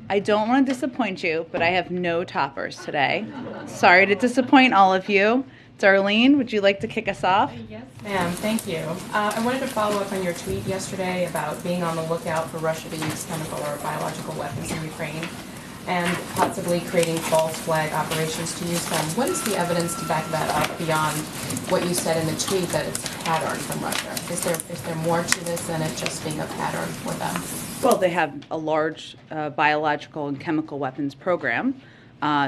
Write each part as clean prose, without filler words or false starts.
I don't want to disappoint you, but I have no toppers today. Sorry to disappoint all of you. Darlene, would you like to kick us off? Yes, ma'am. Thank you. I wanted to follow up on your tweet yesterday about being on the lookout for Russia to use chemical or biological weapons in Ukraine and possibly creating false flag operations to use them. What is the evidence to back that up beyond what you said in the tweet that it's a pattern from Russia? Is there more to this than it just being a pattern for them? Well, they have a large biological and chemical weapons program.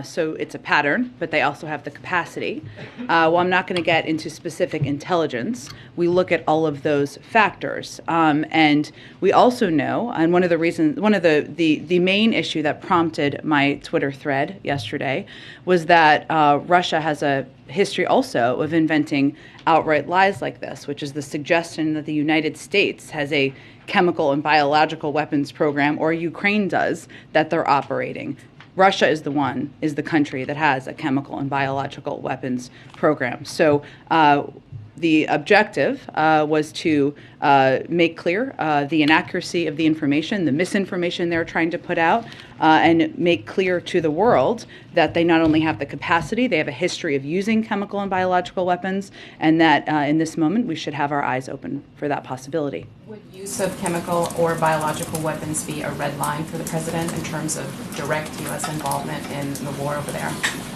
So it's a pattern, but they also have the capacity. Well, I'm not going to get into specific intelligence. We look at all of those factors. And we also know, and one of the main issue that prompted my Twitter thread yesterday was that Russia has a history also of inventing outright lies like this, which is the suggestion that the United States has a chemical and biological weapons program, or Ukraine does, that they're operating. Russia is the country that has a chemical and biological weapons program. So the objective was to make clear the inaccuracy of the information, the misinformation they're trying to put out, and make clear to the world that they not only have the capacity, they have a history of using chemical and biological weapons, and that in this moment we should have our eyes open for that possibility. Would use of chemical or biological weapons be a red line for the president in terms of direct U.S. involvement in the war over there?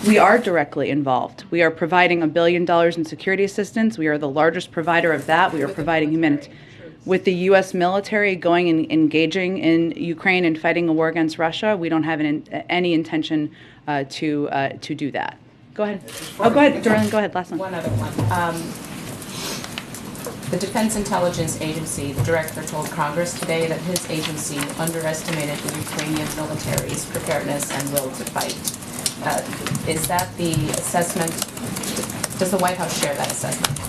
We are directly involved. We are providing $1 billion in security assistance. We are the largest provider of that. We are providing humanitarian. With the U.S. military going and engaging in Ukraine and fighting a war against Russia, we don't have any intention to do that. Go ahead. Oh, go ahead, Darlene. Go ahead. Last one. One other one. The Defense Intelligence Agency, the director told Congress today that his agency underestimated the Ukrainian military's preparedness and will to fight. Is that the assessment? Does the White House share that assessment?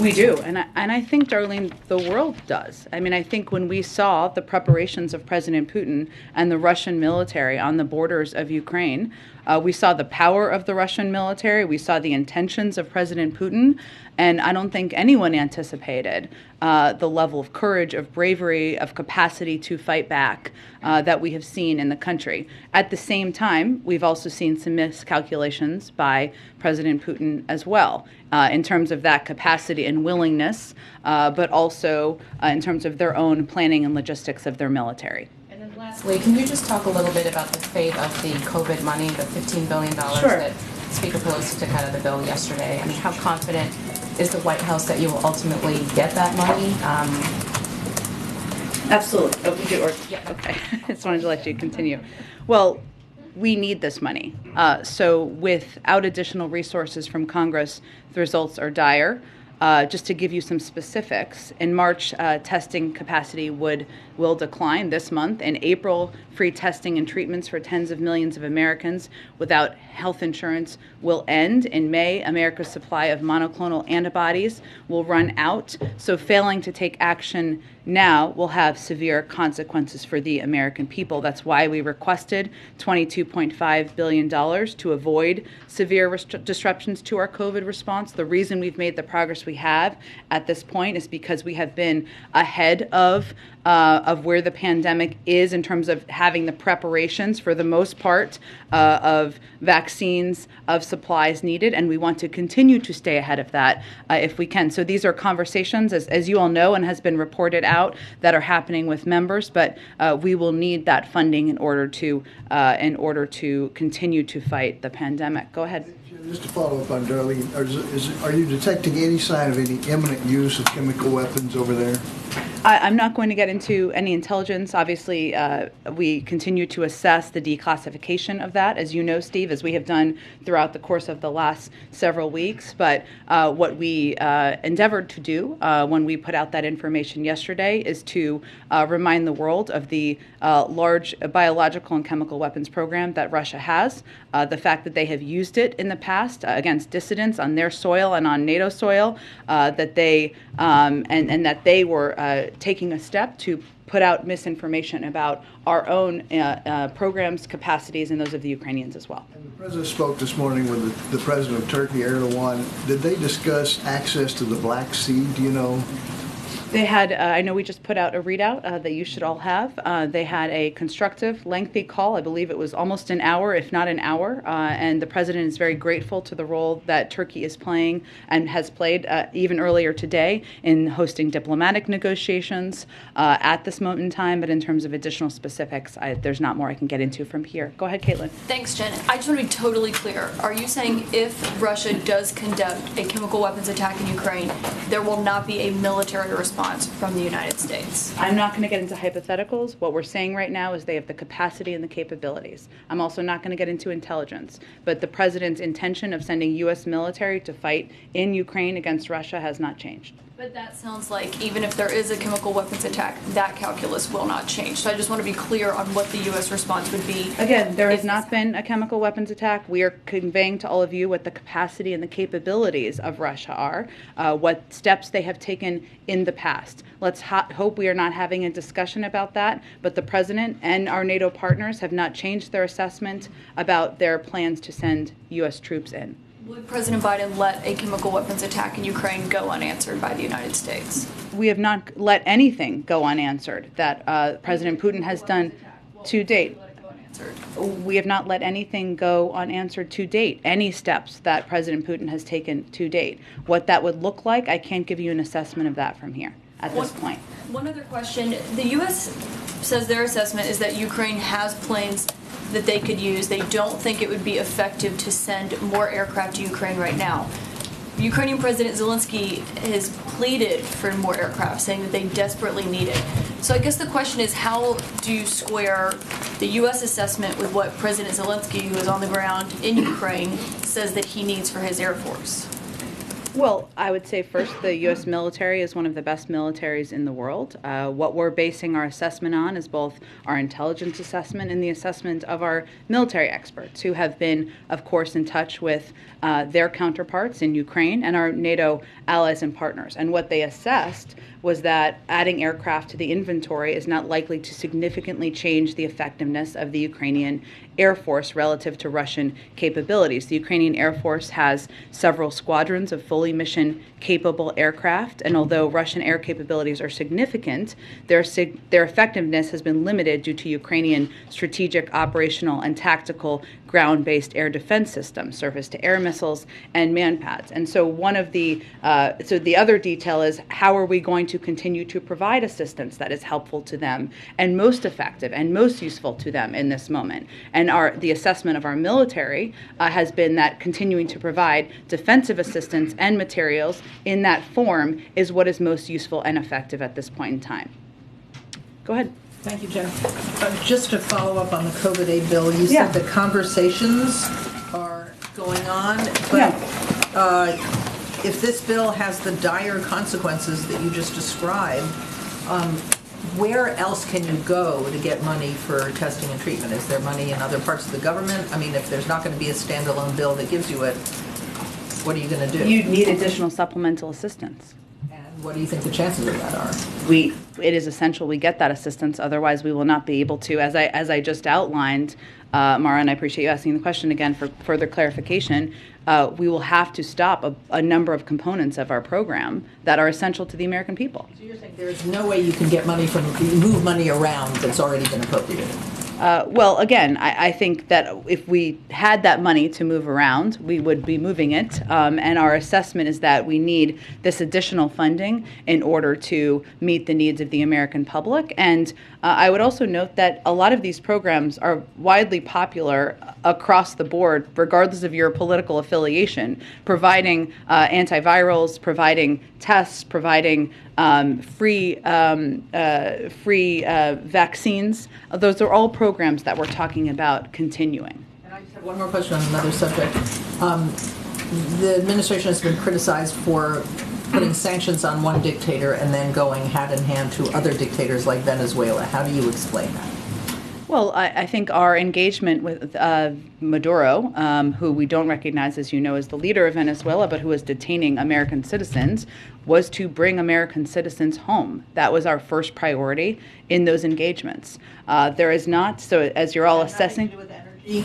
We do, and I think, Darlene, the world does. I mean, I think when we saw the preparations of President Putin and the Russian military on the borders of Ukraine, we saw the power of the Russian military, we saw the intentions of President Putin, and I don't think anyone anticipated the level of courage, of bravery, of capacity to fight back that we have seen in the country. At the same time, we've also seen some miscalculations by President Putin as well in terms of that capacity and willingness, but also in terms of their own planning and logistics of their military. And then lastly, can you just talk a little bit about the fate of the COVID money, the $15 billion that Speaker Pelosi took out of the bill yesterday? I mean, how confident is the White House that you will ultimately get that money? Absolutely. Oh, we do. Okay. I just wanted to let you continue. Well, we need this money. So without additional resources from Congress, the results are dire. Just to give you some specifics, in March, testing capacity will decline this month. In April, free testing and treatments for tens of millions of Americans without health insurance will end. In May, America's supply of monoclonal antibodies will run out. So failing to take action now will have severe consequences for the American people. That's why we requested $22.5 billion to avoid severe disruptions to our COVID response. The reason we've made the progress we have at this point is because we have been ahead of where the pandemic is in terms of having the preparations, for the most part, of vaccines, of supplies needed, and we want to continue to stay ahead of that if we can. So these are conversations, as you all know and has been reported out, that are happening with members, but we will need that funding in order to continue to fight the pandemic. Go ahead. Just to follow up on Darlene, are you detecting any sign of any imminent use of chemical weapons over there? I'm not going to get into any intelligence. Obviously, we continue to assess the declassification of that, as you know, Steve, as we have done throughout the course of the last several weeks. But what we endeavored to do when we put out that information yesterday is to remind the world of the large biological and chemical weapons program that Russia has, the fact that they have used it in the past against dissidents on their soil and on NATO soil, that they and that they were taking a step to put out misinformation about our own programs, capacities, and those of the Ukrainians as well. And the President spoke this morning with the President of Turkey, Erdogan. Did they discuss access to the Black Sea? Do you know? They had, I know we just put out a readout that you should all have. They had a constructive, lengthy call. I believe it was almost an hour, if not an hour. And the president is very grateful to the role that Turkey is playing and has played even earlier today in hosting diplomatic negotiations at this moment in time. But in terms of additional specifics, there's not more I can get into from here. Go ahead, Caitlin. Thanks, Jen. I just want to be totally clear. Are you saying if Russia does conduct a chemical weapons attack in Ukraine, there will not be a military response from the United States? I'm not going to get into hypotheticals. What we're saying right now is they have the capacity and the capabilities. I'm also not going to get into intelligence. But the president's intention of sending U.S. military to fight in Ukraine against Russia has not changed. But that sounds like even if there is a chemical weapons attack, that calculus will not change. So I just want to be clear on what the U.S. response would be. Again, there has not been a chemical weapons attack. We are conveying to all of you what the capacity and the capabilities of Russia are, what steps they have taken in the past. Let's hope we are not having a discussion about that, but the president and our NATO partners have not changed their assessment about their plans to send U.S. troops in. Would President Biden let a chemical weapons attack in Ukraine go unanswered by the United States? We have not let anything go unanswered that President Putin has done to date. We have not let anything go unanswered to date, any steps that President Putin has taken to date. What that would look like, I can't give you an assessment of that from here at this point. One other question. The U.S. says their assessment is that Ukraine has planes that they could use. They don't think it would be effective to send more aircraft to Ukraine right now. Ukrainian President Zelensky has pleaded for more aircraft, saying that they desperately need it. So I guess the question is, how do you square the U.S. assessment with what President Zelensky, who is on the ground in Ukraine, says that he needs for his Air Force? Well, I would say first, the U.S. military is one of the best militaries in the world. What we're basing our assessment on is both our intelligence assessment and the assessment of our military experts, who have been, of course, in touch with their counterparts in Ukraine and our NATO allies and partners. And what they assessed was that adding aircraft to the inventory is not likely to significantly change the effectiveness of the Ukrainian Air Force relative to Russian capabilities. The Ukrainian Air Force has several squadrons of fully mission-capable aircraft, and although Russian air capabilities are significant, their effectiveness has been limited due to Ukrainian strategic, operational, and tactical ground-based air defense systems, surface-to-air missiles, and manpads. And so the other detail is, how are we going to continue to provide assistance that is helpful to them and most effective and most useful to them in this moment? And the assessment of our military has been that continuing to provide defensive assistance and materials in that form is what is most useful and effective at this point in time. Go ahead. Thank you, Jen. Just to follow up on the COVID aid bill, you said the conversations are going on, but if this bill has the dire consequences that you just described, where else can you go to get money for testing and treatment? Is there money in other parts of the government? I mean, if there's not going to be a standalone bill that gives you it, what are you going to do? You'd need additional supplemental assistance. And what do you think the chances of that are? It is essential we get that assistance, otherwise we will not be able to, as I just outlined, Mara, and I appreciate you asking the question again for further clarification, we will have to stop a number of components of our program that are essential to the American people. So you're saying there's no way you can get money move money around that's already been appropriated? Well, again, I think that if we had that money to move around, we would be moving it. And our assessment is that we need this additional funding in order to meet the needs of the American public. And I would also note that a lot of these programs are widely popular across the board, regardless of your political affiliation, providing antivirals, providing tests, providing free vaccines. Those are all programs that we're talking about continuing. And I just have one more question on another subject. The administration has been criticized for putting sanctions on one dictator and then going hand in hand to other dictators like Venezuela. How do you explain that? Well, I think our engagement with Maduro, who we don't recognize, as you know, as the leader of Venezuela, but who is detaining American citizens, was to bring American citizens home. That was our first priority in those engagements. There is not, so as you're all assessing... Nothing to do with energy?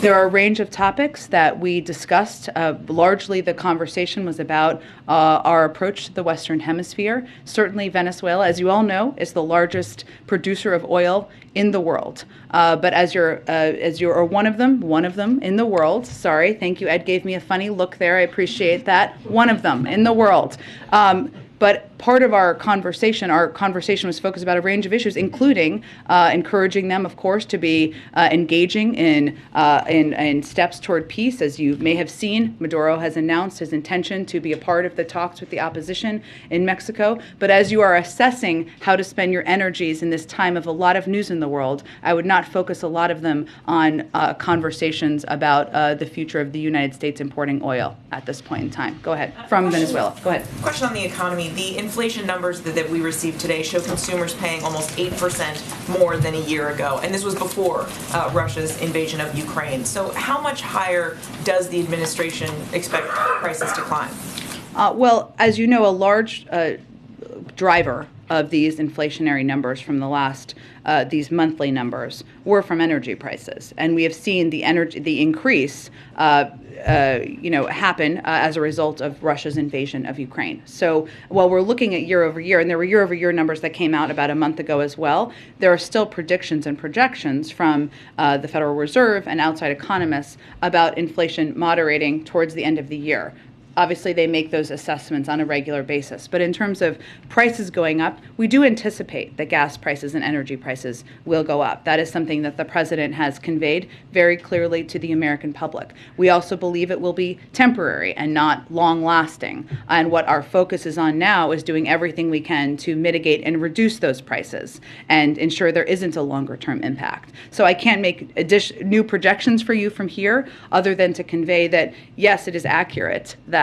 There are a range of topics that we discussed. Largely, the conversation was about our approach to the Western Hemisphere. Certainly, Venezuela, as you all know, is the largest producer of oil in the world. But as you're one of them in the world. Sorry, thank you. Ed gave me a funny look there. I appreciate that. One of them in the world. But part of our conversation was focused about a range of issues, including encouraging them, of course, to be engaging in steps toward peace. As you may have seen, Maduro has announced his intention to be a part of the talks with the opposition in Mexico. But as you are assessing how to spend your energies in this time of a lot of news in the world, I would not focus a lot of them on conversations about the future of the United States importing oil at this point in time. Go ahead. From Venezuela. Go ahead. Question on the economy. The inflation numbers that we received today show consumers paying almost 8% more than a year ago, and this was before Russia's invasion of Ukraine. So how much higher does the administration expect prices to climb? Well, as you know, a large driver of these inflationary numbers from the last, these monthly numbers, were from energy prices, and we have seen the increase happen as a result of Russia's invasion of Ukraine. So while we're looking at year over year, and there were year over year numbers that came out about a month ago as well, there are still predictions and projections from the Federal Reserve and outside economists about inflation moderating towards the end of the year. Obviously, they make those assessments on a regular basis. But in terms of prices going up, we do anticipate that gas prices and energy prices will go up. That is something that the president has conveyed very clearly to the American public. We also believe it will be temporary and not long-lasting. And what our focus is on now is doing everything we can to mitigate and reduce those prices and ensure there isn't a longer-term impact. So I can't make new projections for you from here other than to convey that, yes, it is accurate that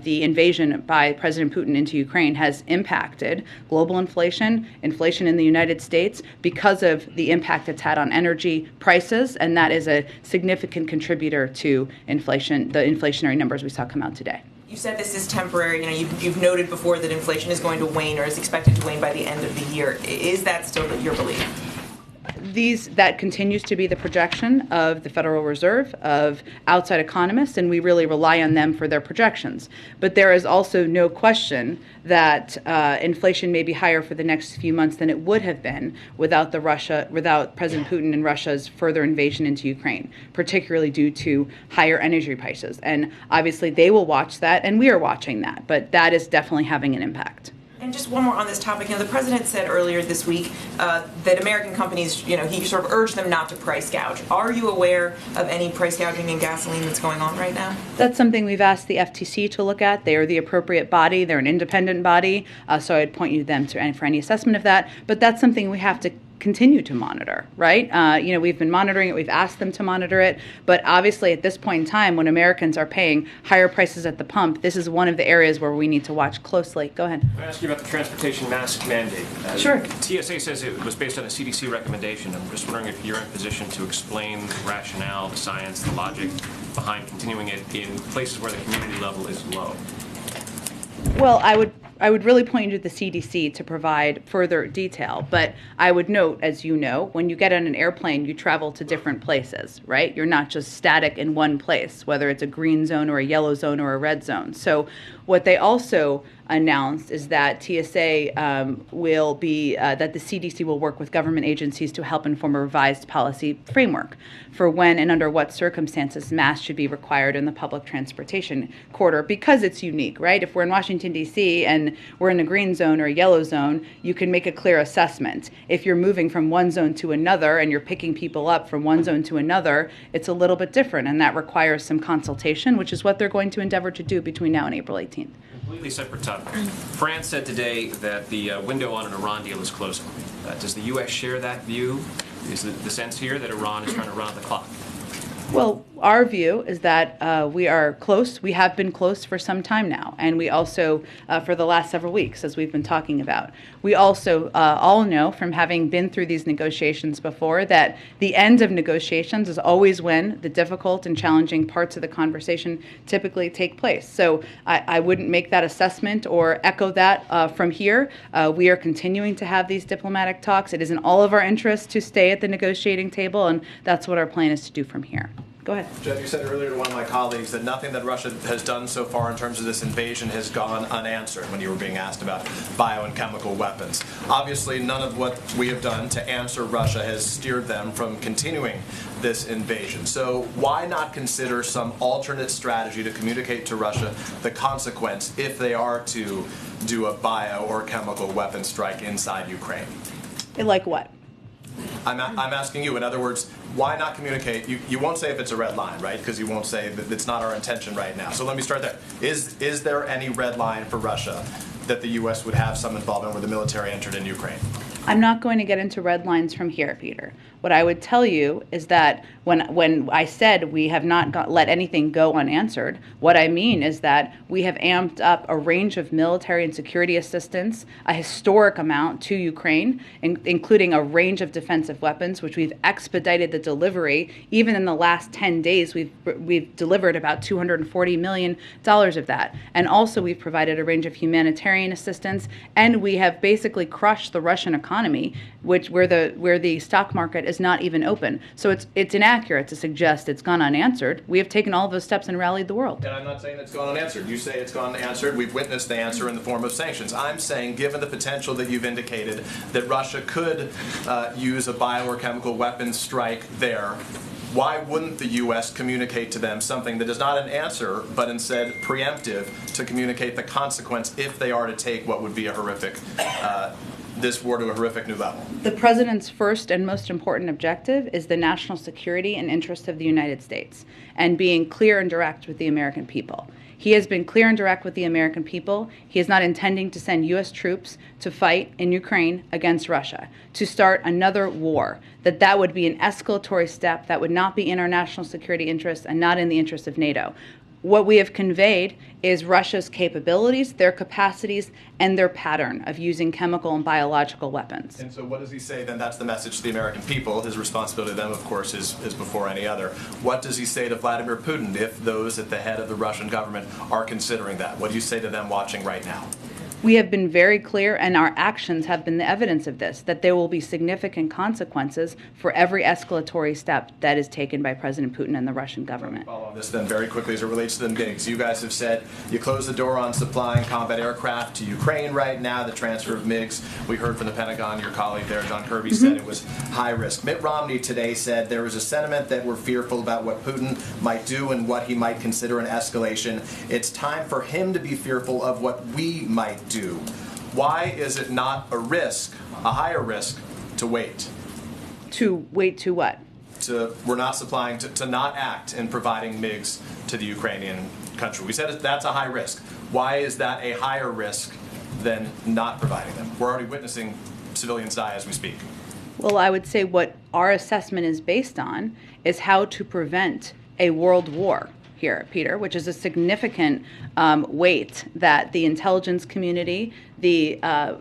the invasion by President Putin into Ukraine has impacted global inflation in the United States because of the impact it's had on energy prices, and that is a significant contributor to inflation, the inflationary numbers we saw come out today. You said this is temporary. You've noted before that inflation is going to wane or is expected to wane by the end of the year. Is that still your belief? That continues to be the projection of the Federal Reserve, of outside economists, and we really rely on them for their projections. But there is also no question that inflation may be higher for the next few months than it would have been without President Putin and Russia's further invasion into Ukraine, particularly due to higher energy prices. And obviously they will watch that, and we are watching that, but that is definitely having an impact. And just one more on this topic. The president said earlier this week that American companies, he sort of urged them not to price gouge. Are you aware of any price gouging in gasoline that's going on right now? That's something we've asked the FTC to look at. They are the appropriate body. They're an independent body. So I'd point you to them for any assessment of that. But that's something we have to continue to monitor, right? We've been monitoring it. We've asked them to monitor it. But obviously, at this point in time, when Americans are paying higher prices at the pump, this is one of the areas where we need to watch closely. Go ahead. Can I ask you about the transportation mask mandate? Sure. TSA says it was based on a CDC recommendation. I'm just wondering if you're in position to explain the rationale, the science, the logic behind continuing it in places where the community level is low. Well, I would really point you to the CDC to provide further detail. But I would note, as you know, when you get on an airplane, you travel to different places, right? You're not just static in one place, whether it's a green zone or a yellow zone or a red zone. So what they also announced is that TSA will be, that the CDC will work with government agencies to help inform a revised policy framework for when and under what circumstances masks should be required in the public transportation corridor, because it's unique, right? If we're in Washington, D.C. and we're in a green zone or a yellow zone, you can make a clear assessment. If you're moving from one zone to another and you're picking people up from one zone to another, it's a little bit different, and that requires some consultation, which is what they're going to endeavor to do between now and April 18th. Completely separate topic. France said today that the window on an Iran deal is closing. Does the U.S. share that view? Is the sense here that Iran is trying to run out the clock? Well, our view is that we are close. We have been close for some time now, and we also, for the last several weeks, as we've been talking about. We also all know from having been through these negotiations before that the end of negotiations is always when the difficult and challenging parts of the conversation typically take place. So I wouldn't make that assessment or echo that from here. We are continuing to have these diplomatic talks. It is in all of our interests to stay at the negotiating table, and that's what our plan is to do from here. Go ahead. Jen, you said earlier to one of my colleagues that nothing that Russia has done so far in terms of this invasion has gone unanswered when you were being asked about bio and chemical weapons. Obviously, none of what we have done to answer Russia has steered them from continuing this invasion. So why not consider some alternate strategy to communicate to Russia the consequence if they are to do a bio or chemical weapon strike inside Ukraine? Like what? I'm asking you, in other words, why not communicate? You won't say if it's a red line, right? Because you won't say that it's not our intention right now. So let me start there. Is there any red line for Russia that the U.S. would have some involvement where the military entered in Ukraine? I'm not going to get into red lines from here, Peter. What I would tell you is that when I said we have not let anything go unanswered, what I mean is that we have amped up a range of military and security assistance, a historic amount to Ukraine, including a range of defensive weapons, which we've expedited the delivery. Even in the last 10 days, we've delivered about $240 million of that. And also we've provided a range of humanitarian assistance, and we have basically crushed the Russian economy, where the stock market is not even open. So it's inaccurate to suggest it's gone unanswered. We have taken all of those steps and rallied the world. And I'm not saying it's gone unanswered. You say it's gone unanswered. We've witnessed the answer in the form of sanctions. I'm saying, given the potential that you've indicated that Russia could use a bio or chemical weapons strike there, why wouldn't the U.S. communicate to them something that is not an answer, but instead preemptive to communicate the consequence if they are to take what would be a horrific this war to a horrific new level? The president's first and most important objective is the national security and interests of the United States and being clear and direct with the American people. He has been clear and direct with the American people. He is not intending to send U.S. troops to fight in Ukraine against Russia, to start another war, that would be an escalatory step that would not be in our national security interests and not in the interests of NATO. What we have conveyed is Russia's capabilities, their capacities, and their pattern of using chemical and biological weapons. And so what does he say then? That's the message to the American people. His responsibility to them, of course, is before any other. What does he say to Vladimir Putin if those at the head of the Russian government are considering that? What do you say to them watching right now? We have been very clear, and our actions have been the evidence of this, that there will be significant consequences for every escalatory step that is taken by President Putin and the Russian government. Follow on this then very quickly as it relates to the MiGs. You guys have said you closed the door on supplying combat aircraft to Ukraine right now, the transfer of MiGs. We heard from the Pentagon, your colleague there, John Kirby, said it was high risk. Mitt Romney today said there was a sentiment that we're fearful about what Putin might do and what he might consider an escalation. It's time for him to be fearful of what we might do. Why is it not a risk, a higher risk, to wait? To wait to what? We're not supplying, to not act in providing MiGs to the Ukrainian country. We said that's a high risk. Why is that a higher risk than not providing them? We're already witnessing civilians die as we speak. Well, I would say what our assessment is based on is how to prevent a world war here, Peter, which is a significant weight that the intelligence community, the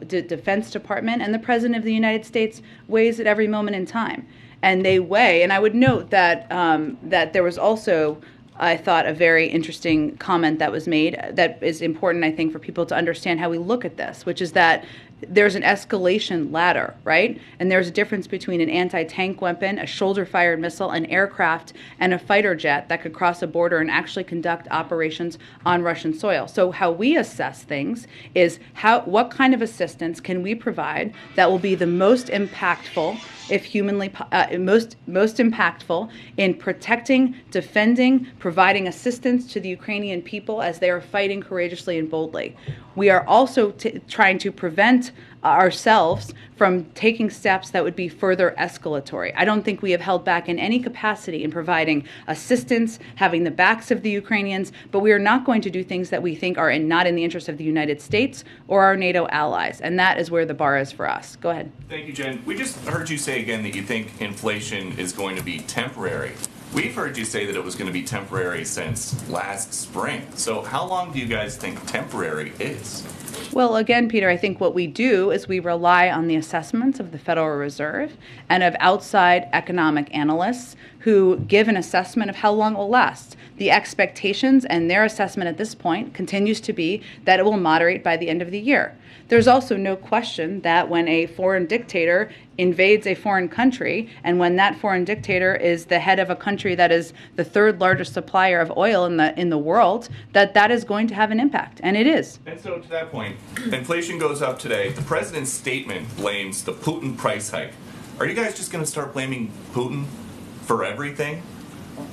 Defense Department, and the President of the United States weighs at every moment in time. And they weigh, and I would note that that there was also, I thought, a very interesting comment that was made that is important, I think, for people to understand how we look at this, which is that there's an escalation ladder, right? And there's a difference between an anti-tank weapon, a shoulder-fired missile, an aircraft, and a fighter jet that could cross a border and actually conduct operations on Russian soil. So how we assess things is what kind of assistance can we provide that will be the most impactful, if humanly most impactful in protecting, defending, providing assistance to the Ukrainian people as they are fighting courageously and boldly. We are also trying to prevent ourselves from taking steps that would be further escalatory. I don't think we have held back in any capacity in providing assistance, having the backs of the Ukrainians, but we are not going to do things that we think are not in the interest of the United States or our NATO allies, and that is where the bar is for us. Go ahead. Thank you, Jen. We just heard you say again that you think inflation is going to be temporary. We've heard you say that it was going to be temporary since last spring. So how long do you guys think temporary is? Well, again, Peter, I think what we do is we rely on the assessments of the Federal Reserve and of outside economic analysts who give an assessment of how long it will last. The expectations and their assessment at this point continues to be that it will moderate by the end of the year. There's also no question that when a foreign dictator invades a foreign country, and when that foreign dictator is the head of a country that is the third largest supplier of oil in the world, that is going to have an impact, and it is. And so to that point, inflation goes up today. The president's statement blames the Putin price hike. Are you guys just going to start blaming Putin for everything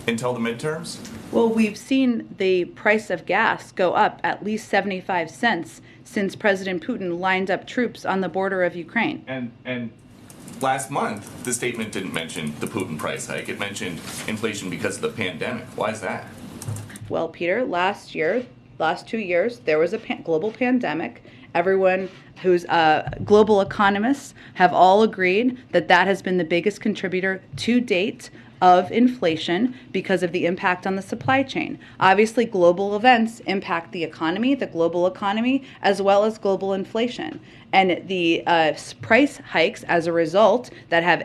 until the midterms? Well, we've seen the price of gas go up at least 75 cents since President Putin lined up troops on the border of Ukraine. And last month, the statement didn't mention the Putin price hike. It mentioned inflation because of the pandemic. Why is that? Well, Peter, last 2 years, there was a global pandemic. Everyone who's global economists have all agreed that has been the biggest contributor to date of inflation because of the impact on the supply chain. Obviously, global events impact the global economy, as well as global inflation. And the price hikes as a result that have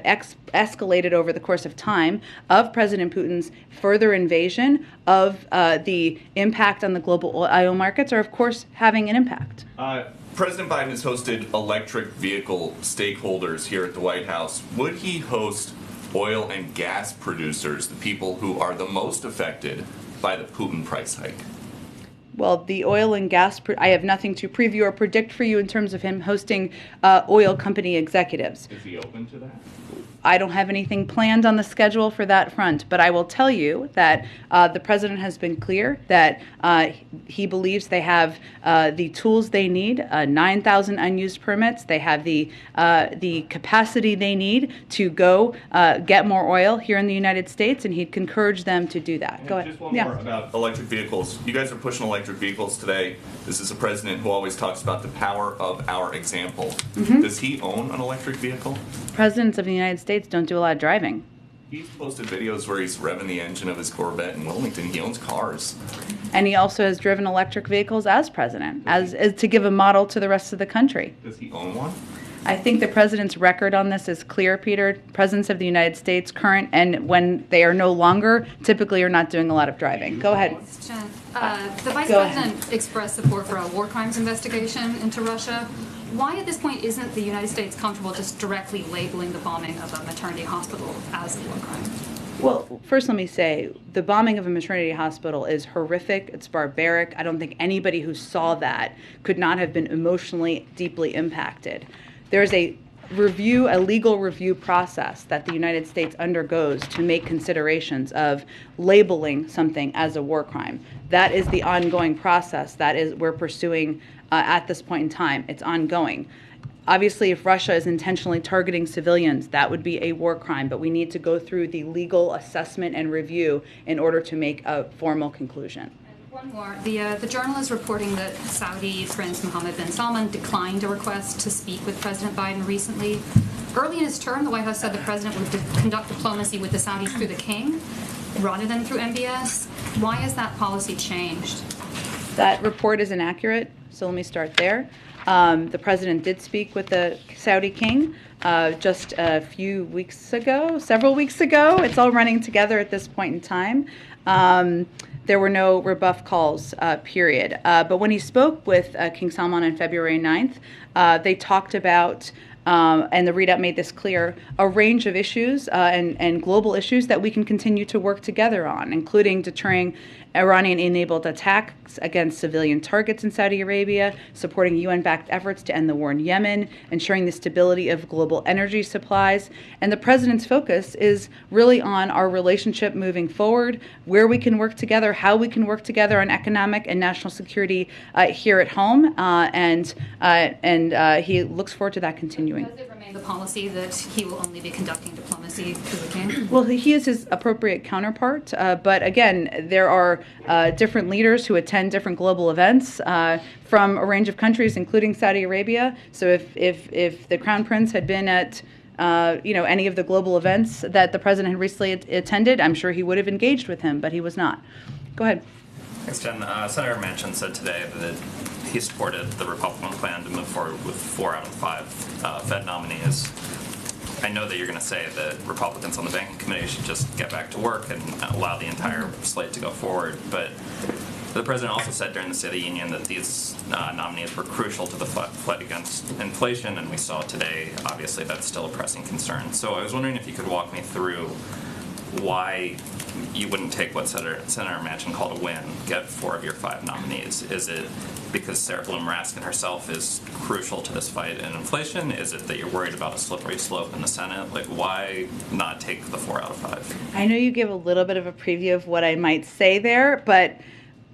escalated over the course of time of President Putin's further invasion of the impact on the global oil markets are, of course, having an impact. President Biden has hosted electric vehicle stakeholders here at the White House. Would he host oil and gas producers, the people who are the most affected by the Putin price hike? Well, the oil and gas, I have nothing to preview or predict for you in terms of him hosting oil company executives. Is he open to that? I don't have anything planned on the schedule for that front, but I will tell you that the president has been clear that he believes they have the tools they need, 9,000 unused permits. They have the capacity they need to go get more oil here in the United States, and he'd encourage them to do that. Go ahead. Just one more about electric vehicles. You guys are pushing electric vehicles today. This is a president who always talks about the power of our example. Mm-hmm. Does he own an electric vehicle? Presidents of the United States don't do a lot of driving. He's posted videos where he's revving the engine of his Corvette in Wilmington. He owns cars. And he also has driven electric vehicles as president, as to give a model to the rest of the country. Does he own one? I think the president's record on this is clear, Peter. Presidents of the United States, current and when they are no longer, typically are not doing a lot of driving. Go ahead. The vice president expressed support for a war crimes investigation into Russia. Why at this point isn't the United States comfortable just directly labeling the bombing of a maternity hospital as a war crime? Well, first let me say, the bombing of a maternity hospital is horrific. It's barbaric. I don't think anybody who saw that could not have been emotionally deeply impacted. There's a legal review process that the United States undergoes to make considerations of labeling something as a war crime. That is the ongoing process we're pursuing at this point in time. It's ongoing. Obviously, if Russia is intentionally targeting civilians, that would be a war crime, but we need to go through the legal assessment and review in order to make a formal conclusion. One more. The journal is reporting that Saudi Prince Mohammed bin Salman declined a request to speak with President Biden recently. Early in his term, the White House said the president would conduct diplomacy with the Saudis through the king rather than through MBS. Why has that policy changed? That report is inaccurate, so let me start there. The president did speak with the Saudi king just several weeks ago. It's all running together at this point in time. There were no rebuff calls, period. But when he spoke with King Salman on February 9th, they talked about, and the readout made this clear, a range of issues and global issues that we can continue to work together on, including deterring Iranian-enabled attacks against civilian targets in Saudi Arabia, supporting UN-backed efforts to end the war in Yemen, ensuring the stability of global energy supplies. And the president's focus is really on our relationship moving forward, where we can work together, how we can work together on economic and national security here at home, and he looks forward to that continuing. Does it remain the policy that he will only be conducting diplomacy through the king? Well, he is his appropriate counterpart, but again, there are different leaders who attend different global events from a range of countries, including Saudi Arabia. So if the Crown Prince had been at any of the global events that the president had recently attended, I'm sure he would have engaged with him, but he was not. Go ahead. Thanks, Jen. Senator Manchin said today that he supported the Republican plan to move forward with 4 out of 5 Fed nominees. I know that you're going to say that Republicans on the Banking Committee should just get back to work and allow the entire slate to go forward, but the president also said during the State of the Union that these nominees were crucial to the fight against inflation, and we saw today, obviously, that's still a pressing concern. So I was wondering if you could walk me through why you wouldn't take what Senator Manchin called a win, get 4 of your 5 nominees. Is it because Sarah Bloom Raskin herself is crucial to this fight in inflation? Is it that you're worried about a slippery slope in the Senate? Like, why not take the 4 out of 5? I know you give a little bit of a preview of what I might say there, but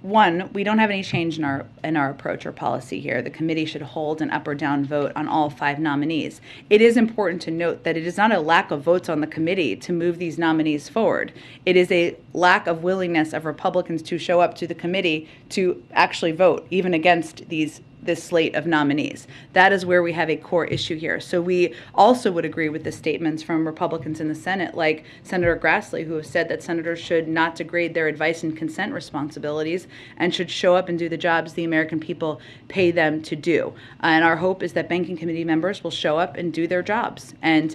one, we don't have any change in our approach or policy here. The committee should hold an up or down vote on all 5 nominees. It is important to note that it is not a lack of votes on the committee to move these nominees forward. It is a lack of willingness of Republicans to show up to the committee to actually vote, even against this slate of nominees. That is where we have a core issue here. So we also would agree with the statements from Republicans in the Senate, like Senator Grassley, who have said that senators should not degrade their advice and consent responsibilities and should show up and do the jobs the American people pay them to do. And our hope is that Banking Committee members will show up and do their jobs and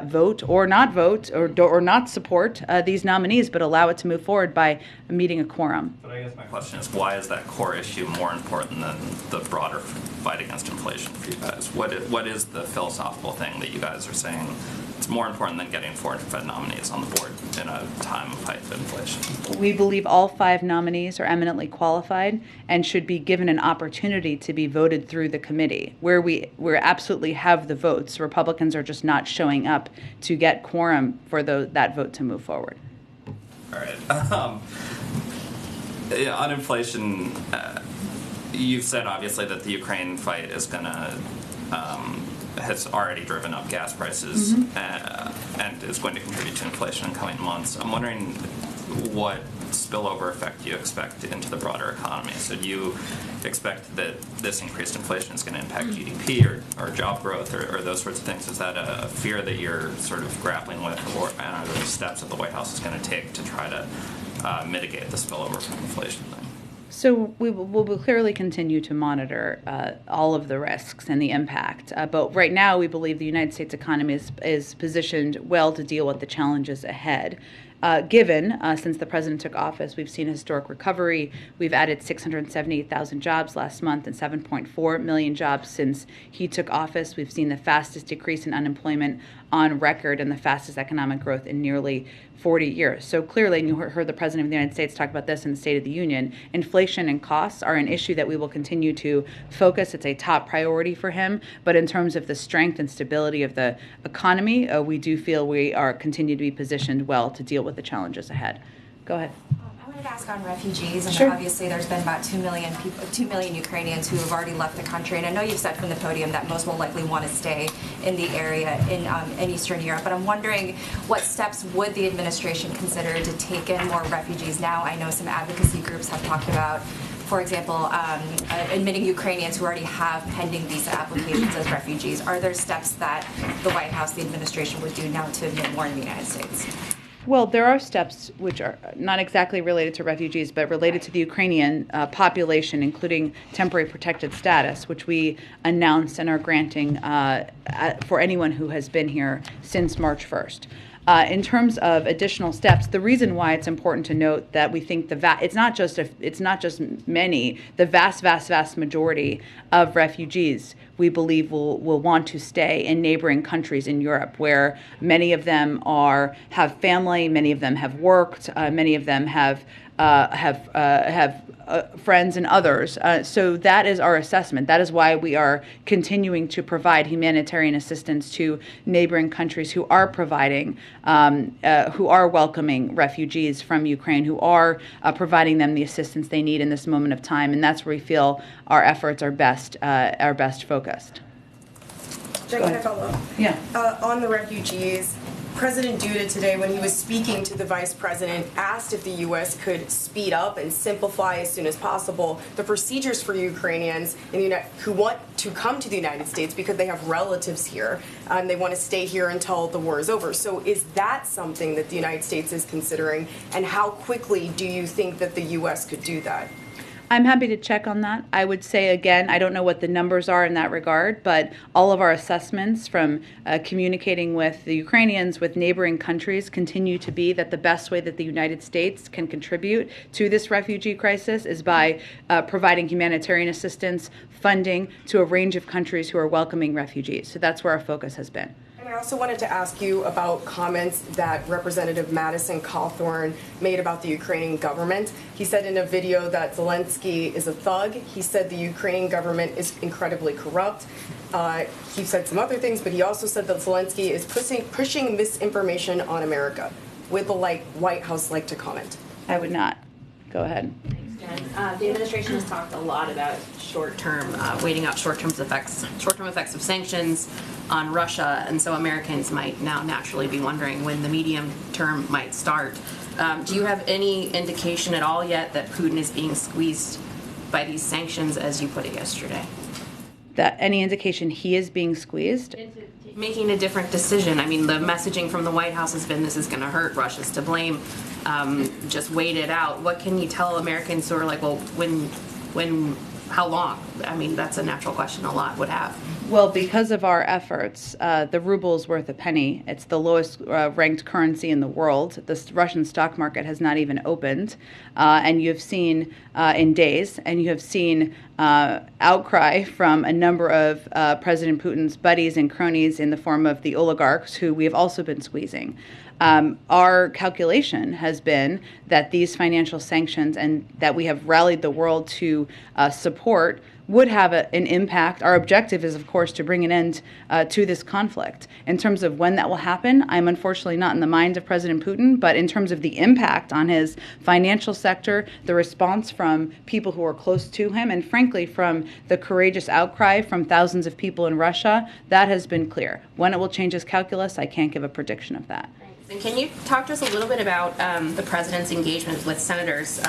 vote or not support these nominees, but allow it to move forward by meeting a quorum. But I guess my question is, why is that core issue more important than the broader fight against inflation for you guys? What is the philosophical thing that you guys are saying it's more important than getting 4 Fed nominees on the board in a time of height of inflation? We believe all 5 nominees are eminently qualified and should be given an opportunity to be voted through the committee, where we absolutely have the votes. Republicans are just not showing up to get quorum for that vote to move forward. All right. On inflation, you've said obviously that the Ukraine fight is going to has already driven up gas prices and is going to contribute to inflation in coming months. I'm wondering what spillover effect you expect into the broader economy. So do you expect that this increased inflation is going to impact GDP or job growth or those sorts of things? Is that a fear that you're sort of grappling with, or are there steps that the White House is going to take to try to mitigate the spillover from inflation thing? So we will clearly continue to monitor all of the risks and the impact. But right now, we believe the United States economy is positioned well to deal with the challenges ahead. Given, since the president took office, we've seen a historic recovery. We've added 678,000 jobs last month and 7.4 million jobs since he took office. We've seen the fastest decrease in unemployment on record and the fastest economic growth in nearly 40 years. So clearly, and you heard the President of the United States talk about this in the State of the Union, inflation and costs are an issue that we will continue to focus. It's a top priority for him. But in terms of the strength and stability of the economy, we do feel we are continue to be positioned well to deal with the challenges ahead. Go ahead. I wanted to ask on refugees, and Sure. obviously there's been about 2 million people, 2 million Ukrainians who have already left the country, and I know you've said from the podium that most will likely want to stay in the area in Eastern Europe, but I'm wondering what steps would the administration consider to take in more refugees now? I know some advocacy groups have talked about, for example, admitting Ukrainians who already have pending visa applications as refugees. Are there steps that the White House, the administration would do now to admit more in the United States? Well, there are steps which are not exactly related to refugees, but related to the Ukrainian population, including temporary protected status, which we announced and are granting for anyone who has been here since March 1st. In terms of additional steps, the reason why it's important to note that we think it's not just many, the vast majority of refugees we believe will want to stay in neighboring countries in Europe, where many of them have family, many of them have worked, many of them have friends and others. So that is our assessment. That is why we are continuing to provide humanitarian assistance to neighboring countries who are providing, who are welcoming refugees from Ukraine, who are providing them the assistance they need in this moment of time. And that's where we feel our efforts are best focused. Jen, can I follow up? Yeah. On the refugees, President Duda today, when he was speaking to the Vice President, asked if the U.S. could speed up and simplify as soon as possible the procedures for Ukrainians who want to come to the United States because they have relatives here and they want to stay here until the war is over. So is that something that the United States is considering, and how quickly do you think that the U.S. could do that? I'm happy to check on that. I would say, again, I don't know what the numbers are in that regard, but all of our assessments from communicating with the Ukrainians, with neighboring countries, continue to be that the best way that the United States can contribute to this refugee crisis is by providing humanitarian assistance, funding to a range of countries who are welcoming refugees. So that's where our focus has been. And I also wanted to ask you about comments that Representative Madison Cawthorn made about the Ukrainian government. He said in a video that Zelensky is a thug. He said the Ukrainian government is incredibly corrupt. He said some other things, but he also said that Zelensky is pushing misinformation on America. Would the White House like to comment? I would not. Go ahead. The administration has talked a lot about short-term, waiting out short-term effects of sanctions on Russia, and so Americans might now naturally be wondering when the medium term might start. Do you have any indication at all yet that Putin is being squeezed by these sanctions, as you put it yesterday? That any indication he is being squeezed? Making a different decision. I mean, the messaging from the White House has been this is going to hurt, Russia's to blame, just wait it out. What can you tell Americans who are like, well, when, how long? I mean, that's a natural question a lot would have. Well, because of our efforts, the ruble is worth a penny. It's the lowest ranked currency in the world. The Russian stock market has not even opened. And you have seen in days, and you have seen outcry from a number of President Putin's buddies and cronies in the form of the oligarchs who we have also been squeezing. Our calculation has been that these financial sanctions and that we have rallied the world to support would have an impact. Our objective is, of course, to bring an end to this conflict. In terms of when that will happen, I'm unfortunately not in the mind of President Putin, but in terms of the impact on his financial sector, the response from people who are close to him, and frankly from the courageous outcry from thousands of people in Russia, that has been clear. When it will change his calculus, I can't give a prediction of that. And can you talk to us a little bit about the president's engagement with senators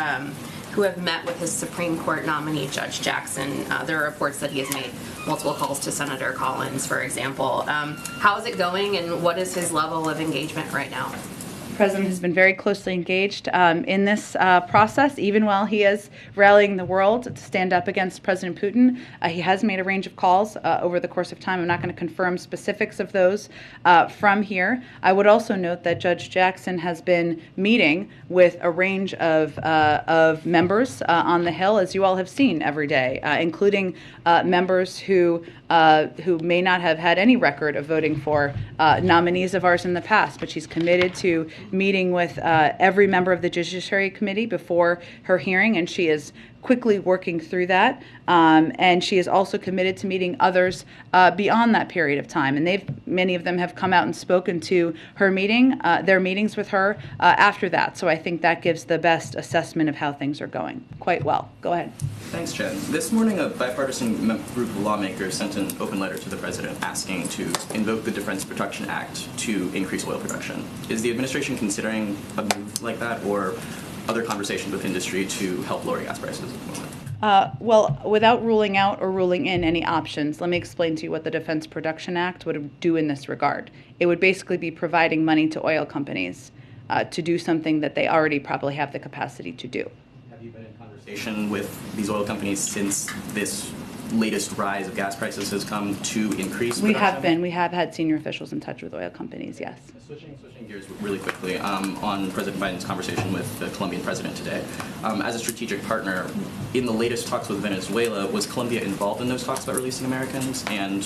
who have met with his Supreme Court nominee, Judge Jackson? There are reports that he has made multiple calls to Senator Collins, for example. How is it going, and what is his level of engagement right now? The president has been very closely engaged in this process, even while he is rallying the world to stand up against President Putin. He has made a range of calls over the course of time. I'm not going to confirm specifics of those from here. I would also note that Judge Jackson has been meeting with a range of members on the Hill, as you all have seen every day, including members who may not have had any record of voting for nominees of ours in the past, but she's committed to meeting with every member of the Judiciary Committee before her hearing, and she is quickly working through that. And she is also committed to meeting others beyond that period of time. And many of them have come out and spoken to her their meetings with her after that. So I think that gives the best assessment of how things are going quite well. Go ahead. Thanks, Jen. This morning, a bipartisan group of lawmakers sent an open letter to the president asking to invoke the Defense Production Act to increase oil production. Is the administration considering a move like that, or other conversations with industry to help lower gas prices at the moment? Well, without ruling out or ruling in any options, let me explain to you what the Defense Production Act would do in this regard. It would basically be providing money to oil companies to do something that they already probably have the capacity to do. Have you been in conversation with these oil companies since this latest rise of gas prices has come to increase production? We have had senior officials in touch with oil companies, yes. Switching gears really quickly on President Biden's conversation with the Colombian president today. As a strategic partner, in the latest talks with Venezuela, was Colombia involved in those talks about releasing Americans? And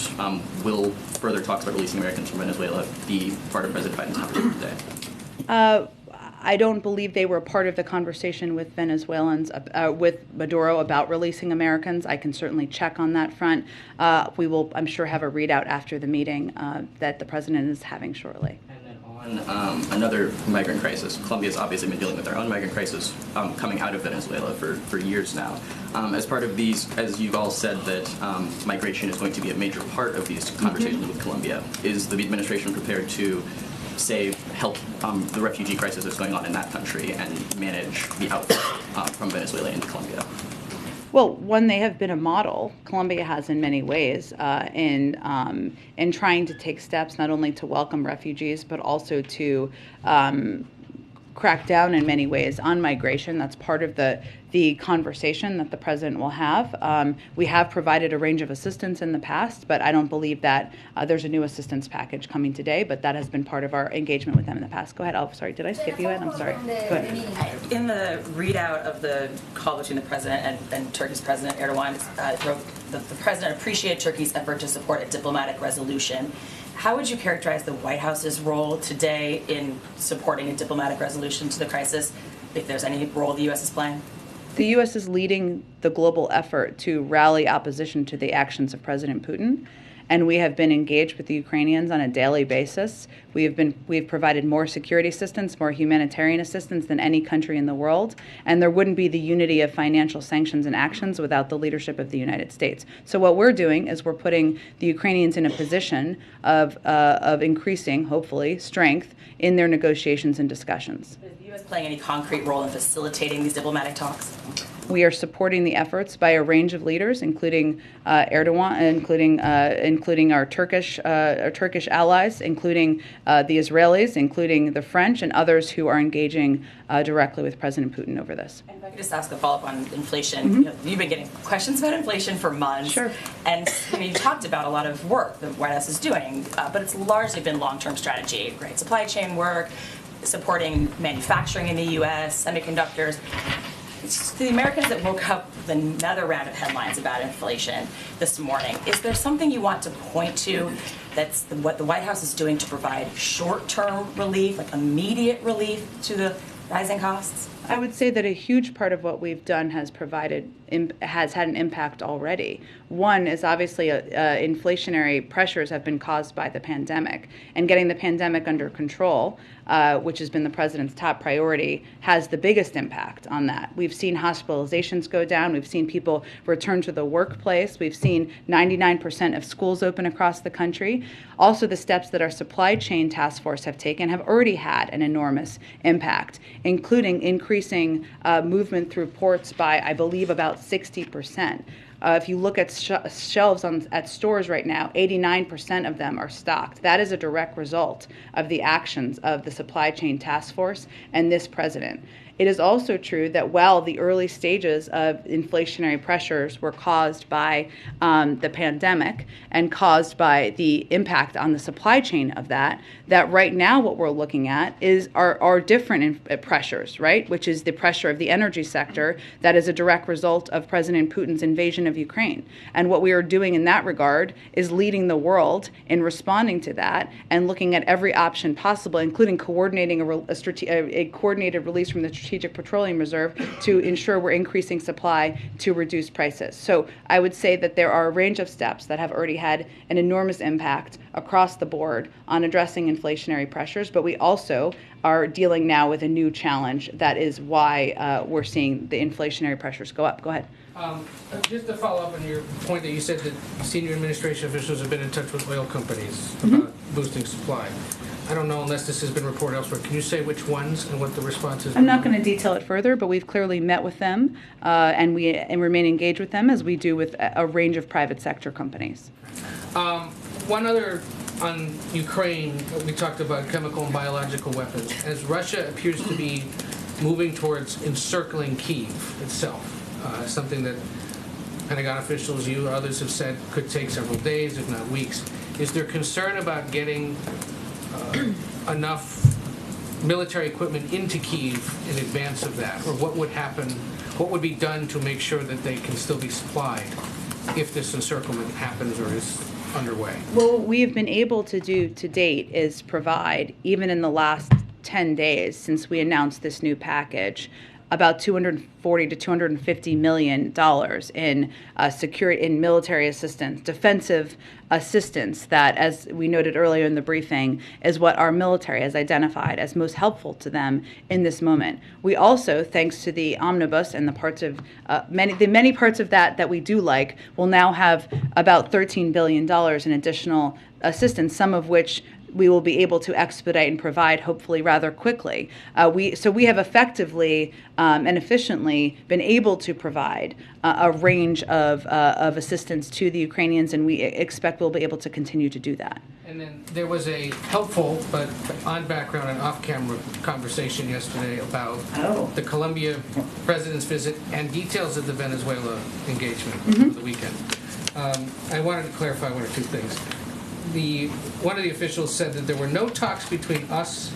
will further talks about releasing Americans from Venezuela be part of President Biden's conversation today? I don't believe they were part of the conversation with Venezuelans, with Maduro about releasing Americans. I can certainly check on that front. We will, I'm sure, have a readout after the meeting that the president is having shortly. And then on another migrant crisis, Colombia's obviously been dealing with their own migrant crisis coming out of Venezuela for years now. As part of these, as you've all said, that migration is going to be a major part of these conversations with Colombia. Is the administration prepared to say, help the refugee crisis that's going on in that country and manage the outflow from Venezuela into Colombia? Well, one, they have been a model. Colombia has in many ways in trying to take steps not only to welcome refugees but also to crack down in many ways on migration. That's part of the conversation that the president will have. We have provided a range of assistance in the past, but I don't believe that there's a new assistance package coming today, but that has been part of our engagement with them in the past. Go ahead. Oh, sorry. Did I skip you, Ed? I'm sorry. Go ahead. In the readout of the call between the president and Turkey's President Erdogan, wrote that the president appreciated Turkey's effort to support a diplomatic resolution. How would you characterize the White House's role today in supporting a diplomatic resolution to the crisis, if there's any role the U.S. is playing? The U.S. is leading the global effort to rally opposition to the actions of President Putin, and we have been engaged with the Ukrainians on a daily basis. We've provided more security assistance, more humanitarian assistance than any country in the world, and there wouldn't be the unity of financial sanctions and actions without the leadership of the United States. So what we're doing is we're putting the Ukrainians in a position of increasing, hopefully, strength in their negotiations and discussions. Is the U.S. playing any concrete role in facilitating these diplomatic talks? We are supporting the efforts by a range of leaders, including Erdogan, including our Turkish allies, including the Israelis, including the French, and others who are engaging directly with President Putin over this. And if I could just ask a follow-up on inflation. You've been getting questions about inflation for months. Sure. And you've talked about a lot of work the White House is doing, but it's largely been long-term strategy, right? Supply chain work, supporting manufacturing in the U.S., semiconductors. It's the Americans that woke up with another round of headlines about inflation this morning. Is there something you want to point to that's what the White House is doing to provide short-term relief, like immediate relief to the rising costs? I would say that a huge part of what we've done has had an impact already. One is obviously inflationary pressures have been caused by the pandemic, and getting the pandemic under control, which has been the president's top priority, has the biggest impact on that. We've seen hospitalizations go down. We've seen people return to the workplace. We've seen 99% of schools open across the country. Also, the steps that our supply chain task force have taken have already had an enormous impact, including increasing movement through ports by, I believe, about 60%. If you look at shelves at stores right now, 89% of them are stocked. That is a direct result of the actions of the supply chain task force and this president. It is also true that while the early stages of inflationary pressures were caused by the pandemic and caused by the impact on the supply chain of that right now what we're looking at are different pressures, right? Which is the pressure of the energy sector that is a direct result of President Putin's invasion of Ukraine. And what we are doing in that regard is leading the world in responding to that and looking at every option possible, including coordinating a coordinated release from the Strategic Petroleum Reserve to ensure we're increasing supply to reduce prices. So I would say that there are a range of steps that have already had an enormous impact across the board on addressing inflationary pressures, but we also are dealing now with a new challenge that is why we're seeing the inflationary pressures go up. Go ahead. Just to follow up on your point that you said that senior administration officials have been in touch with oil companies about boosting supply. I don't know unless this has been reported elsewhere. Can you say which ones and what the response is? I'm not going to detail it further, but we've clearly met with them and remain engaged with them as we do with a range of private sector companies. One other on Ukraine, we talked about chemical and biological weapons. As Russia appears to be moving towards encircling Kyiv itself, something that Pentagon officials, you or others have said could take several days, if not weeks. Is there concern about getting enough military equipment into Kyiv in advance of that? Or what would happen, what would be done to make sure that they can still be supplied if this encirclement happens or is underway? Well, what we have been able to do to date is provide, even in the last 10 days since we announced this new package, about $240 to $250 million in military assistance, defensive assistance that, as we noted earlier in the briefing, is what our military has identified as most helpful to them in this moment. We also, thanks to the omnibus and the parts of many parts of that we do like, will now have about $13 billion in additional assistance, some of which we will be able to expedite and provide, hopefully, rather quickly. We have effectively and efficiently been able to provide a range of assistance to the Ukrainians, and we expect we'll be able to continue to do that. And then there was a helpful but on background and off-camera conversation yesterday about the Colombia president's visit and details of the Venezuela engagement over the weekend. I wanted to clarify one or two things. One of the officials said that there were no talks between us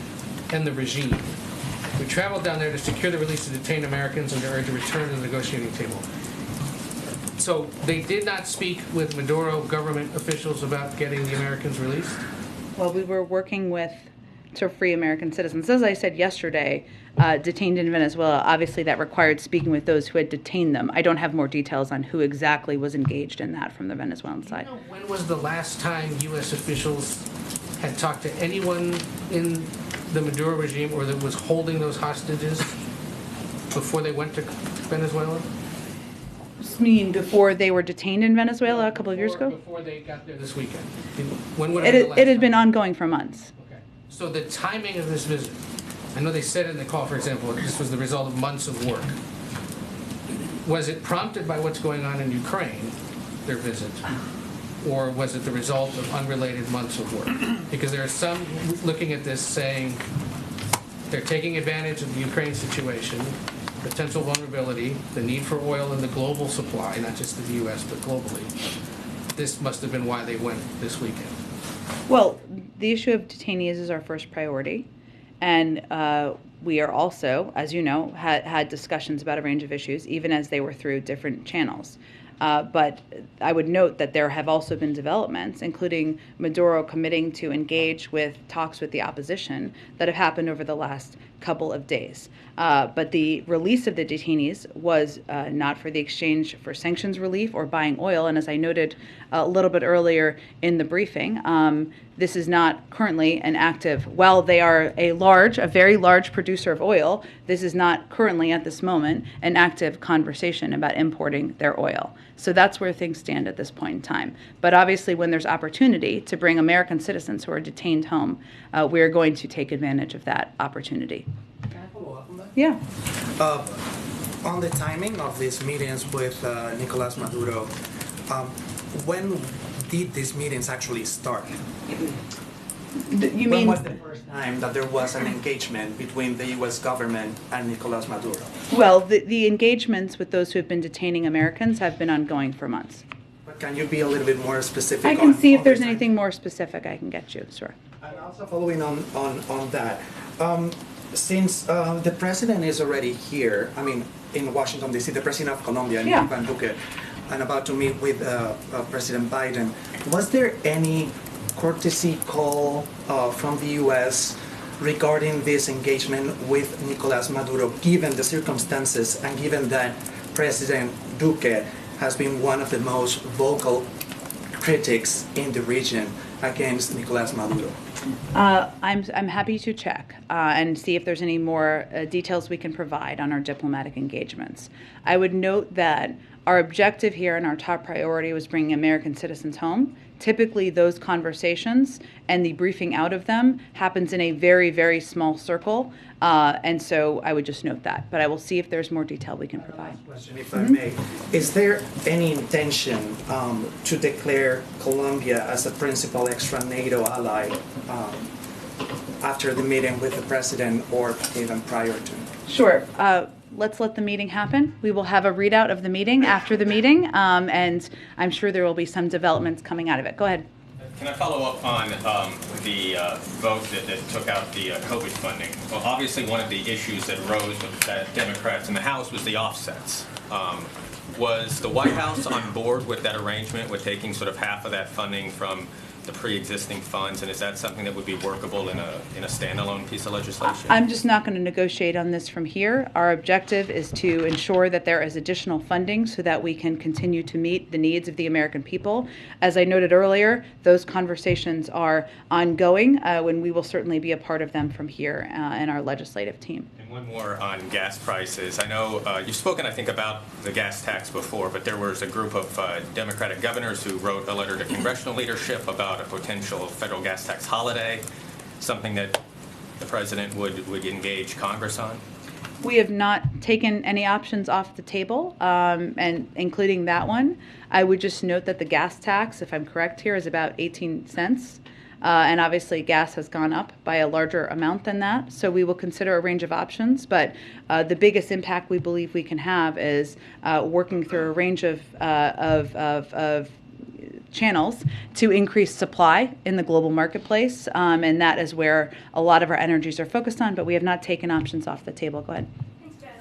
and the regime. We traveled down there to secure the release of detained Americans and to urge a return to the negotiating table. So they did not speak with Maduro government officials about getting the Americans released? Well, we were working to free American citizens. As I said yesterday, detained in Venezuela, obviously that required speaking with those who had detained them. I don't have more details on who exactly was engaged in that from the Venezuelan side. When was the last time U.S. officials had talked to anyone in the Maduro regime or that was holding those hostages before they went to Venezuela? You mean before they were detained in Venezuela a couple of years ago? Before they got there this weekend. When would it had been ongoing for months. Okay. So the timing of this visit, I know they said in the call, for example, this was the result of months of work. Was it prompted by what's going on in Ukraine, their visit? Or was it the result of unrelated months of work? Because there are some looking at this saying they're taking advantage of the Ukraine situation, potential vulnerability, the need for oil in the global supply, not just in the U.S., but globally. This must have been why they went this weekend. Well, the issue of detainees is our first priority. And we are also, as you know, had discussions about a range of issues, even as they were through different channels. But I would note that there have also been developments, including Maduro committing to engage with talks with the opposition that have happened over the last couple of days. But the release of the detainees was not for the exchange for sanctions relief or buying oil. And as I noted a little bit earlier in the briefing, this is not currently an active, while they are a very large producer of oil, this is not currently at this moment an active conversation about importing their oil. So that's where things stand at this point in time. But obviously when there's opportunity to bring American citizens who are detained home, we are going to take advantage of that opportunity. Can I follow up on that? Yeah. On the timing of these meetings with Nicolás Maduro, when did these meetings actually start? When was the first time that there was an engagement between the U.S. government and Nicolás Maduro? Well, the engagements with those who have been detaining Americans have been ongoing for months. But can you be a little bit more specific? I can see if there's anything more specific I can get you, sure. And also following on that, since the president is already here, I mean, in Washington, D.C., the president of Colombia, Iván Duque, and about to meet with President Biden, was there any courtesy call from the U.S. regarding this engagement with Nicolás Maduro, given the circumstances and given that President Duque has been one of the most vocal critics in the region against Nicolás Maduro? I'm happy to check and see if there's any more details we can provide on our diplomatic engagements. I would note that our objective here and our top priority was bringing American citizens home. Typically, those conversations and the briefing out of them happens in a very, very small circle, and so I would just note that. But I will see if there's more detail we can provide. Question, if I may. Is there any intention to declare Colombia as a principal extra NATO ally after the meeting with the president or even prior to? Sure. Let's let the meeting happen. We will have a readout of the meeting after the meeting, and I'm sure there will be some developments coming out of it. Go ahead. Can I follow up on the vote that took out the COVID funding? Well, obviously one of the issues that arose with the Democrats in the House was the offsets. Was the White House on board with that arrangement, with taking sort of half of that funding from the pre-existing funds, and is that something that would be workable in a standalone piece of legislation? I'm just not going to negotiate on this from here. Our objective is to ensure that there is additional funding so that we can continue to meet the needs of the American people. As I noted earlier, those conversations are ongoing, when we will certainly be a part of them from here and our legislative team. And One more on gas prices. I know you've spoken, I think, about the gas tax before, but there was a group of Democratic governors who wrote a letter to congressional leadership about a potential federal gas tax holiday, something that the president would engage Congress on. We have not taken any options off the table, and including that one. I would just note that the gas tax, if I'm correct here, is about 18 cents. And obviously gas has gone up by a larger amount than that. So we will consider a range of options. But the biggest impact we believe we can have is working through a range of channels to increase supply in the global marketplace. And that is where a lot of our energies are focused on. But we have not taken options off the table. Go ahead.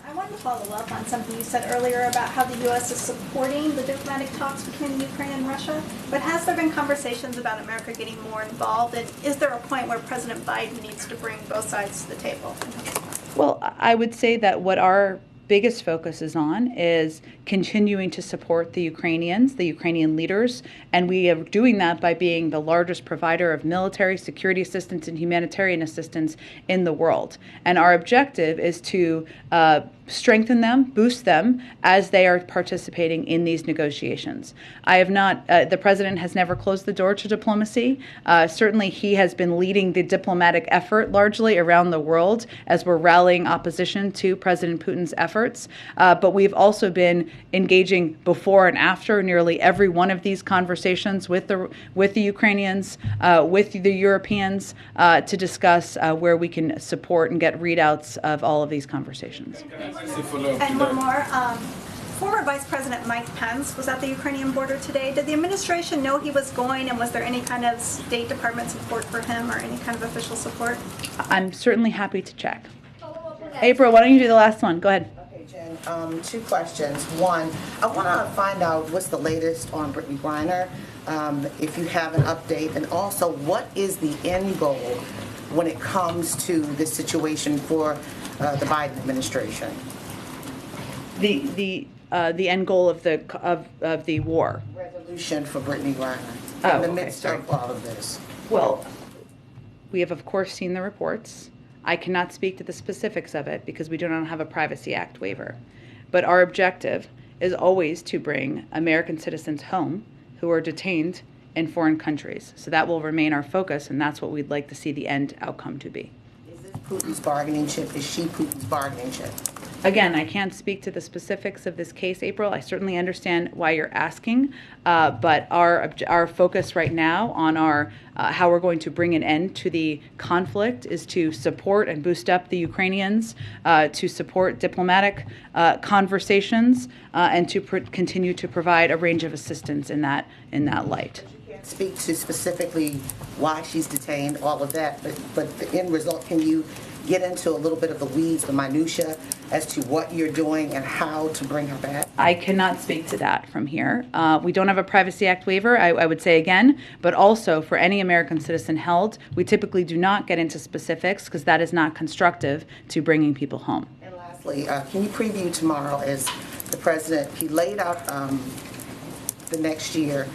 I wanted to follow up on something you said earlier about how the U.S. is supporting the diplomatic talks between Ukraine and Russia. But has there been conversations about America getting more involved? And is there a point where President Biden needs to bring both sides to the table? Well, I would say that what our biggest focus is on is continuing to support the Ukrainians, the Ukrainian leaders, and we are doing that by being the largest provider of military, security assistance, and humanitarian assistance in the world. And our objective is to strengthen them, boost them as they are participating in these negotiations. I have not, the president has never closed the door to diplomacy. Certainly he has been leading the diplomatic effort largely around the world as we're rallying opposition to President Putin's efforts. But we've also been engaging before and after nearly every one of these conversations with the Ukrainians, with the Europeans, to discuss where we can support and get readouts of all of these conversations. And one more. Former Vice President Mike Pence was at the Ukrainian border today. Did the administration know he was going, and was there any kind of State Department support for him or any kind of official support? I'm certainly happy to check. April, why don't you do the last one? Go ahead. Okay, Jen, two questions. One, I want to find out what's the latest on Brittany Griner, if you have an update, and also what is the end goal when it comes to this situation for the Biden administration? The end goal of the war. Resolution for Brittany Griner in the midst of all of this. Well, we have of course seen the reports. I cannot speak to the specifics of it because we do not have a Privacy Act waiver. But our objective is always to bring American citizens home who are detained in foreign countries. So that will remain our focus, and that's what we'd like to see the end outcome to be. Is this Putin's bargaining chip? Is she Putin's bargaining chip? Again, I can't speak to the specifics of this case, April. I certainly understand why you're asking, but our focus right now on our how we're going to bring an end to the conflict is to support and boost up the Ukrainians, to support diplomatic conversations, and to continue to provide a range of assistance in that light. Speak to specifically why she's detained, all of that, but the end result, can you get into a little bit of the weeds, the minutia, as to what you're doing and how to bring her back? I cannot speak to that from here. We don't have a Privacy Act waiver, I would say again, but also for any American citizen held, we typically do not get into specifics because that is not constructive to bringing people home. And lastly, can you preview tomorrow as the president, he laid out the next year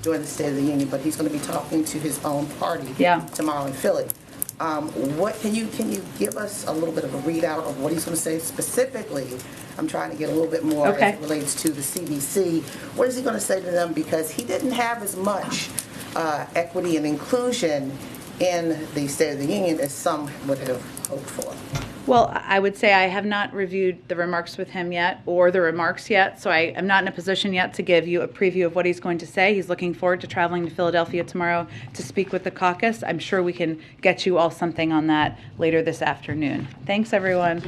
during the State of the Union, but he's going to be talking to his own party tomorrow in Philly. What can you give us a little bit of a readout of what he's going to say specifically? I'm trying to get a little bit more as it relates to the CDC. What is he going to say to them? Because he didn't have as much equity and inclusion in the State of the Union as some would have hoped for. Well, I would say I have not reviewed the remarks with him yet or the remarks yet, so I am not in a position yet to give you a preview of what he's going to say. He's looking forward to traveling to Philadelphia tomorrow to speak with the caucus. I'm sure we can get you all something on that later this afternoon. Thanks, everyone.